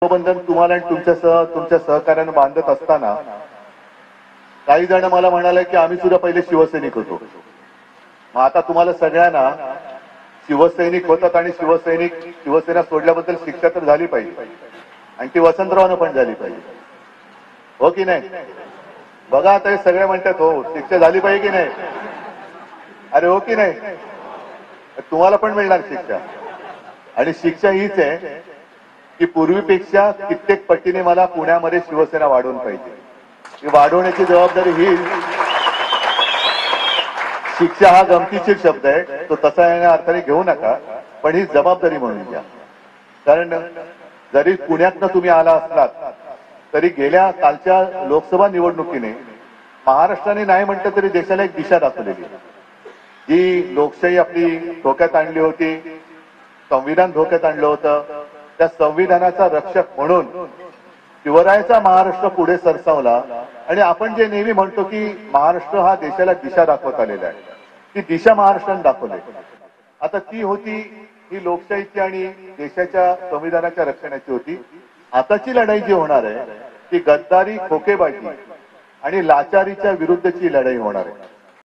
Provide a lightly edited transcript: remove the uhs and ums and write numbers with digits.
बंधन तुम्हाला आणि तुमच्या सहकार्यानं बांधत असताना काही जण मला म्हणाले की आम्ही सुद्धा पहिले शिवसैनिक होतो। मग आता तुम्हाला सगळ्यांना शिवसैनिक होतात आणि शिवसेना सोडल्याबद्दल शिक्षा तर झाली पाहिजे आणि ती वसंतरावनं पण झाली पाहिजे, हो की नाही? बघा आता हे सगळे म्हणतात हो शिक्षा झाली पाहिजे की नाही, अरे हो की नाही? तुम्हाला पण मिळणार शिक्षा आणि शिक्षा हीच आहे की पूर्वीपेक्षा कित्येक पटीने मला पुण्यामध्ये शिवसेना वाढवून पाहिजे। ही वाढवण्याची जबाबदारी ही शिक्षा हा गमतीशीर शब्द आहे, तो तसा या अर्थाने घेऊ नका, पण ही जबाबदारी म्हणून घ्या। कारण जरी पुण्यातनं तुम्ही आला असलात तरी गेल्या कालच्या लोकसभा निवडणुकीने महाराष्ट्राने नाही म्हटलं तरी देशाला एक दिशा दाखवलेली। जी लोकशाही आपली धोक्यात आणली होती, संविधान धोक्यात आणलं होतं, त्या संविधानाचा रक्षक म्हणून शिवरायाचा महाराष्ट्र पुढे सरसावला आणि आपण जे नेहमी म्हणतो की महाराष्ट्र हा देशाला दिशा दाखवत आलेला आहे, ती दिशा महाराष्ट्राने दाखवली। आता ती होती ही लोकशाहीची आणि देशाच्या संविधानाच्या रक्षणाची होती। आताची लढाई जी होणार आहे ती गद्दारी, खोकेबाजी आणि लाचारीच्या विरुद्धची लढाई होणार आहे।